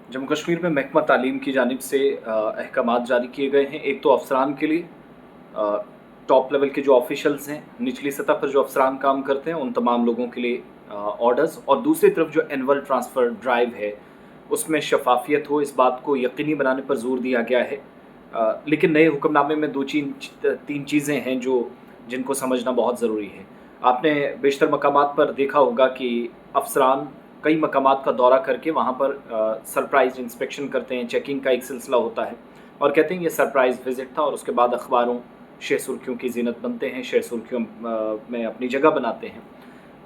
जम्मू कश्मीर में महकमा तालीम की जानिब से अहकामात जारी किए गए हैं। एक तो अफसरान के लिए टॉप लेवल के जो ऑफिशियल्स हैं, निचली सतह पर जो अफसरान काम करते हैं, उन तमाम लोगों के लिए ऑर्डर्स, और दूसरी तरफ जो एनुअल ट्रांसफ़र ड्राइव है उसमें शफाफियत हो, इस बात को यकीनी बनाने पर जोर दिया गया है। लेकिन नए हुक्मनामे में तीन चीज़ें हैं जो जिनको समझना बहुत ज़रूरी है। आपने बेशतर मकामात पर देखा होगा कि अफसरान कई मकामात का दौरा करके वहाँ पर सरप्राइज़ इंस्पेक्शन करते हैं, चेकिंग का एक सिलसिला होता है और कहते हैं ये सरप्राइज़ विज़िट था, और उसके बाद अखबारों शह सुर्खियों की ज़ीनत बनते हैं, शह सुर्खियों में अपनी जगह बनाते हैं।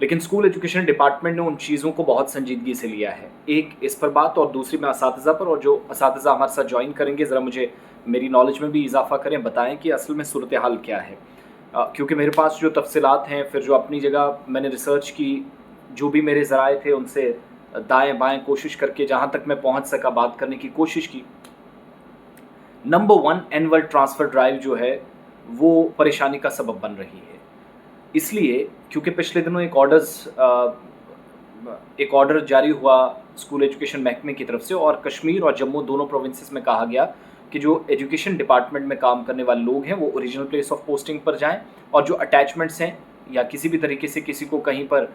लेकिन स्कूल एजुकेशन डिपार्टमेंट ने उन चीज़ों को बहुत संजीदगी से लिया है। एक इस पर बात, और दूसरी मैं असातिज़ा पर, और जो असातिज़ा हमारे साथ ज्वाइन करेंगे ज़रा मुझे मेरी नॉलेज में भी इजाफा करें, बताएं कि असल में सूरत हाल क्या है। क्योंकि मेरे पास जो तफसीलात हैं, फिर जो अपनी जगह मैंने रिसर्च की, जो भी मेरे ज़राए थे उनसे दाएं बाएं कोशिश करके जहाँ तक मैं पहुँच सका बात करने की कोशिश की। Number one, annual transfer drive जो है वो परेशानी का सबब बन रही है। इसलिए क्योंकि पिछले दिनों एक ऑर्डर जारी हुआ स्कूल एजुकेशन महकमे की तरफ से, और कश्मीर और जम्मू दोनों प्रोविंसेस में कहा गया कि जो एजुकेशन डिपार्टमेंट में काम करने वाले लोग हैं वो ओरिजिनल प्लेस ऑफ पोस्टिंग पर जाएं, और जो अटैचमेंट्स हैं या किसी भी तरीके से किसी को कहीं पर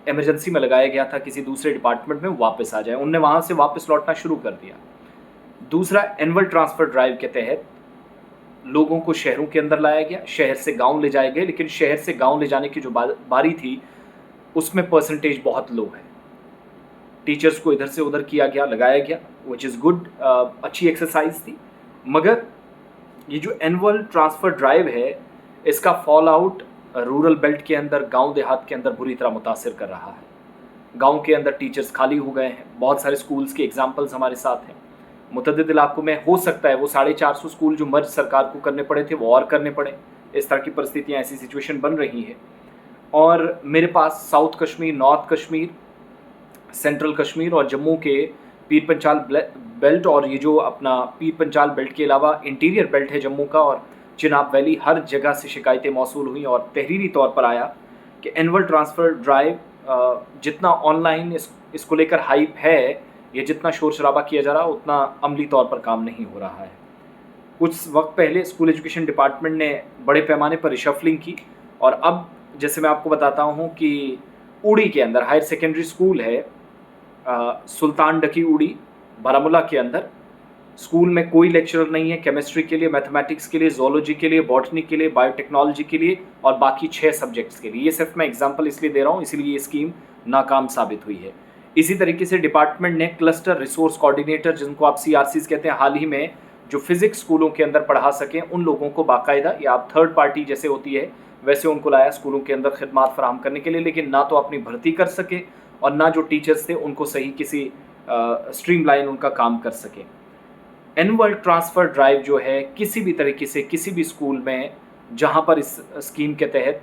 इमरजेंसी में लगाया गया था किसी दूसरे डिपार्टमेंट में, वापस आ जाए। उनने वहाँ से वापस लौटना शुरू कर दिया। दूसरा, एनुअल ट्रांसफ़र ड्राइव के तहत लोगों को शहरों के अंदर लाया गया, शहर से गांव ले जाए गए, लेकिन शहर से गांव ले जाने की जो बारी थी उसमें परसेंटेज बहुत लो है। टीचर्स को इधर से उधर किया गया, लगाया गया, विच इज़ गुड, अच्छी एक्सरसाइज थी। मगर ये जो एनुअल ट्रांसफ़र ड्राइव है, इसका फॉल आउट रूरल बेल्ट के अंदर, गांव देहात के अंदर बुरी तरह मुतासिर कर रहा है। गांव के अंदर टीचर्स खाली हो गए हैं। बहुत सारे स्कूल्स के एग्जाम्पल्स हमारे साथ हैं। मुतअद्दिद इलाकों में हो सकता है वो 450 स्कूल जो मर्ज सरकार को करने पड़े थे वो और करने पड़े। इस तरह की परिस्थितियाँ, ऐसी सिचुएशन बन रही है। और मेरे पास south Kashmir, north Kashmir, central Kashmir और जम्मू के पीर पंचाल बेल्ट, और ये जो अपना पीर पंचाल बेल्ट के अलावा इंटीरियर बेल्ट है जम्मू का, और चिनाब वैली, हर जगह से शिकायतें मौसूल हुई और तहरीरी तौर पर आया कि एनुअल ट्रांसफ़र ड्राइव जितना ऑनलाइन इसको लेकर हाइप है, या जितना शोर शराबा किया जा रहा है, उतना अमली तौर पर काम नहीं हो रहा है। कुछ वक्त पहले स्कूल एजुकेशन डिपार्टमेंट ने बड़े पैमाने पर रिशफलिंग की, और अब जैसे मैं आपको बताता हूँ कि उड़ी के अंदर हायर सेकेंडरी स्कूल है, सुल्तान डकी उड़ी, बारामूला के अंदर। स्कूल में कोई लेक्चरर नहीं है केमिस्ट्री के लिए, मैथमेटिक्स के लिए, जोलॉजी के लिए, बॉटनी के लिए, बायोटेक्नोलॉजी के लिए, और बाकी 6 सब्जेक्ट्स के लिए। ये सिर्फ मैं एग्जांपल इसलिए दे रहा हूँ, इसलिए ये स्कीम नाकाम साबित हुई है। इसी तरीके से डिपार्टमेंट ने क्लस्टर रिसोर्स कोऑर्डिनेटर, जिनको आप CRCs कहते हैं, हाल ही में जो फिजिक्स स्कूलों के अंदर पढ़ा सकें, उन लोगों को बाकायदा, या आप थर्ड पार्टी जैसे होती है वैसे उनको लाया स्कूलों के अंदर खिदमात फराहम करने के लिए। लेकिन ना तो अपनी भर्ती कर सके, और ना जो टीचर्स थे उनको सही किसी स्ट्रीमलाइन उनका काम कर सके। एनुअल ट्रांसफ़र ड्राइव जो है, किसी भी तरीके से किसी भी स्कूल में जहाँ पर इस स्कीम के तहत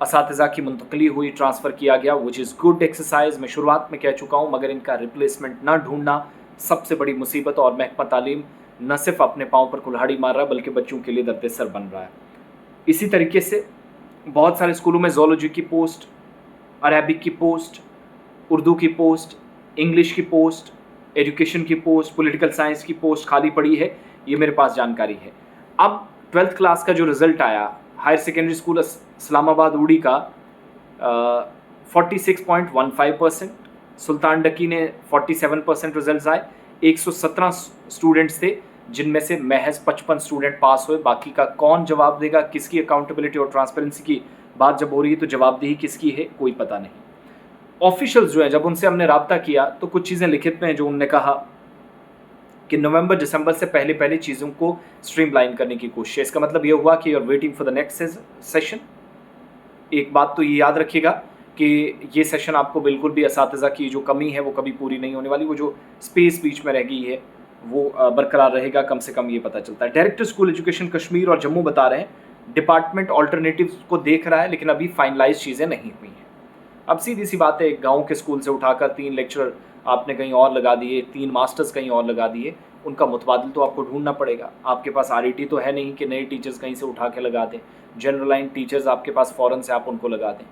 असातिज़ा की मुंतकली हुई, ट्रांसफ़र किया गया, विच इज़ गुड एक्सरसाइज, मैं शुरुआत में कह चुका हूँ, मगर इनका रिप्लेसमेंट ना ढूंढना सबसे बड़ी मुसीबत, और महकमा तालीम न सिर्फ अपने पाँव पर कुल्हाड़ी मार रहा है बल्कि बच्चों के लिए दर्द सर बन रहा है। इसी तरीके से बहुत सारे स्कूलों में जोलॉजी की पोस्ट, अरबिक की पोस्ट, उर्दू की पोस्ट, इंग्लिश की पोस्ट, एजुकेशन की पोस्ट, पॉलिटिकल साइंस की पोस्ट खाली पड़ी है, ये मेरे पास जानकारी है। अब 12th क्लास का जो रिज़ल्ट आया हायर सेकेंडरी स्कूल इस्लामाबाद उड़ी का, 46.15%, सुल्तान डकी ने 47% रिजल्ट आए। 117 स्टूडेंट्स थे, जिनमें से महज 55 स्टूडेंट पास हुए। बाकी का कौन जवाब देगा? किसकी अकाउंटेबिलिटी और ट्रांसपेरेंसी की बात जब हो रही है तो जवाबदेही किसकी है, कोई पता नहीं। ऑफिशियल्स जो है, जब उनसे हमने रब्ता किया तो कुछ चीज़ें लिखित में हैं जो उन्होंने कहा कि नवंबर दिसंबर से पहले पहले चीज़ों को स्ट्रीमलाइन करने की कोशिश है। इसका मतलब ये हुआ कि you are waiting for the next session. एक बात तो ये याद रखिएगा कि ये सेशन आपको बिल्कुल भी असातिज़ा की जो कमी है वो कभी पूरी नहीं होने वाली। वो जो स्पेस बीच में रह गई है वो बरकरार रहेगा, कम से कम ये पता चलता है। डायरेक्टर स्कूल एजुकेशन कश्मीर और जम्मू बता रहे हैं डिपार्टमेंट ऑल्टरनेटिव को देख रहा है, लेकिन अभी फाइनलाइज चीज़ें नहीं हुई हैं। अब सीधी सी बात है, एक गाँव के स्कूल से उठाकर 3 लेक्चरर आपने कहीं और लगा दिए, 3 मास्टर्स कहीं और लगा दिए, उनका मुतबादिल तो आपको ढूंढना पड़ेगा। आपके पास RET तो है नहीं कि नए टीचर्स कहीं से उठा के लगा दें। जनरल लाइन टीचर्स आपके पास फ़ौरन से आप उनको लगा दें।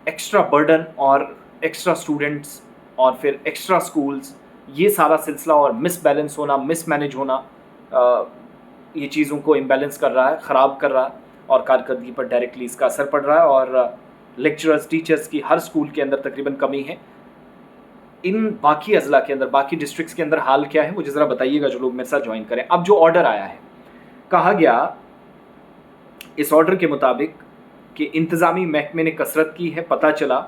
एक्स्ट्रा बर्डन और एक्स्ट्रा स्टूडेंट्स और फिर एक्स्ट्रा स्कूल्स, ये सारा सिलसिला और मिस बैलेंस होना, मिस मैनेज होना, ये चीज़ों को इम्बैलेंस कर रहा है, ख़राब कर रहा है और कारकर्दगी पर डायरेक्टली इसका असर पड़ रहा है। और लेक्चरर्स, टीचर्स की हर स्कूल के अंदर तकरीबन कमी है। इन बाकी अजला के अंदर, बाकी डिस्ट्रिक्ट्स के अंदर हाल क्या है मुझे ज़रा बताइएगा, जो लोग मेरे साथ ज्वाइन करें। अब जो ऑर्डर आया है, कहा गया इस ऑर्डर के मुताबिक कि इंतज़ामी महकमे ने कसरत की है। पता चला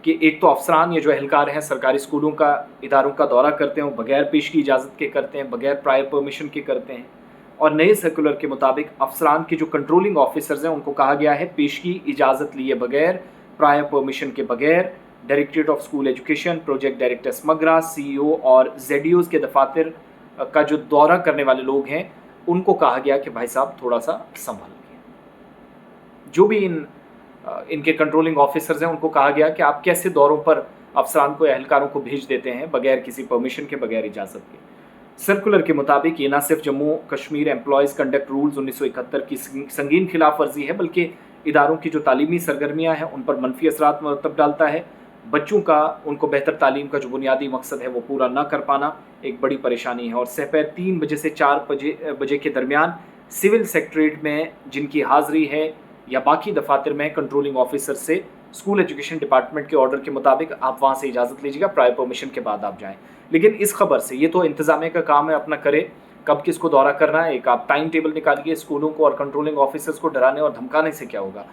कि एक तो अफसरान, ये जो एहलकार हैं सरकारी स्कूलों का, इदारों का दौरा करते हैं, वो बगैर पेश की इजाज़त के करते हैं, बगैर प्रायर परमिशन के करते हैं। और नए सर्कुलर के मुताबिक अफसरान के जो कंट्रोलिंग ऑफिसर्स हैं उनको कहा गया है पेश की इजाज़त लिए बगैर, प्रायर परमिशन के बगैर, directorate of school education, project director Samagra, CEO और ZDOs के दफातर का जो दौरा करने वाले लोग हैं उनको कहा गया कि भाई साहब थोड़ा सा संभल के। जो भी इनके कंट्रोलिंग ऑफिसर्स हैं उनको कहा गया कि आप कैसे दौरों पर अफसरान को, एहलकारों को भेज देते हैं बगैर किसी परमिशन के, बगैर इजाज़त के। सर्कुलर के मुताबिक ये ना सिर्फ Jammu Kashmir employees conduct rules 1971 की संगीन खिलाफ वर्जी है, बल्कि इदारों की जो तालीमी सरगर्मियाँ हैं उन पर मनफी असरात मरतब डालता है। बच्चों का, उनको बेहतर तालीम का जो बुनियादी मकसद है वो पूरा ना कर पाना एक बड़ी परेशानी है। और सहपैर 3 बजे से 4 बजे के दरमियान सिविल सेक्रेटरीट में जिनकी हाज़िरी है या बाकी दफातर में कंट्रोलिंग ऑफिसर से स्कूल एजुकेशन डिपार्टमेंट के ऑर्डर के मुताबिक आप वहाँ से इजाज़त लीजिएगा, प्रायर परमिशन के बाद आप जाएँ। लेकिन इस खबर से, ये तो इंतज़ामिया का काम है अपना करे, कब किसको दौरा करना है, एक आप टाइम टेबल निकालिए। स्कूलों को और कंट्रोलिंग ऑफिसर्स को डराने और धमकाने से क्या होगा।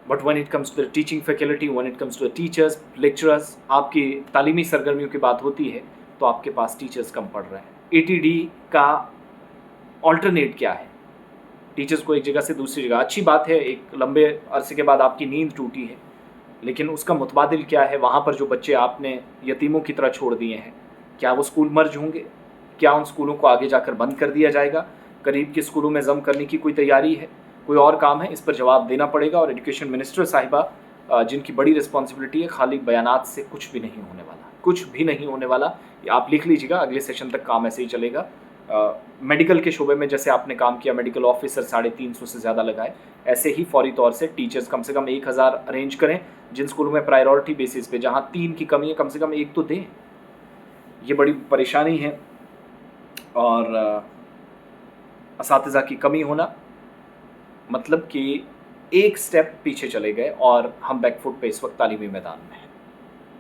But when it comes to the teaching faculty, when it comes to the teachers, lecturers, आपकी तालीमी सरगर्मियों की बात होती है तो आपके पास टीचर्स कम पड़ रहे हैं। ATD का ऑल्टरनेट क्या है? टीचर्स को एक जगह से दूसरी जगह, अच्छी बात है, एक लंबे अरसे के बाद आपकी नींद टूटी है, लेकिन उसका मुतबादिल क्या है? वहाँ पर जो बच्चे आपने यतीमों की तरह छोड़ दिए हैं, क्या वो स्कूल मर्ज होंगे? क्या उन स्कूलों को आगे जाकर बंद कर दिया जाएगा? करीब के स्कूलों में जम करने की कोई तैयारी है? कोई और काम है? इस पर जवाब देना पड़ेगा। और एजुकेशन मिनिस्टर साहिबा, जिनकी बड़ी रिस्पॉन्सिबिलिटी है, खाली बयानात से कुछ भी नहीं होने वाला, कुछ भी नहीं होने वाला। आप लिख लीजिएगा, अगले सेशन तक काम ऐसे ही चलेगा। मेडिकल के शोबे में जैसे आपने काम किया, मेडिकल ऑफिसर 350 से ज़्यादा लगाए, ऐसे ही फौरी तौर से टीचर्स कम से कम 1000 अरेंज करें। जिन स्कूलों में प्रायोरिटी बेसिस पे, जहाँ 3 की कमी है, कम से कम 1 तो दें। ये बड़ी परेशानी है। और असातिज़ा की कमी होना मतलब कि एक स्टेप पीछे चले गए और हम बैकफुट पे इस वक्त तालीमी मैदान में हैं।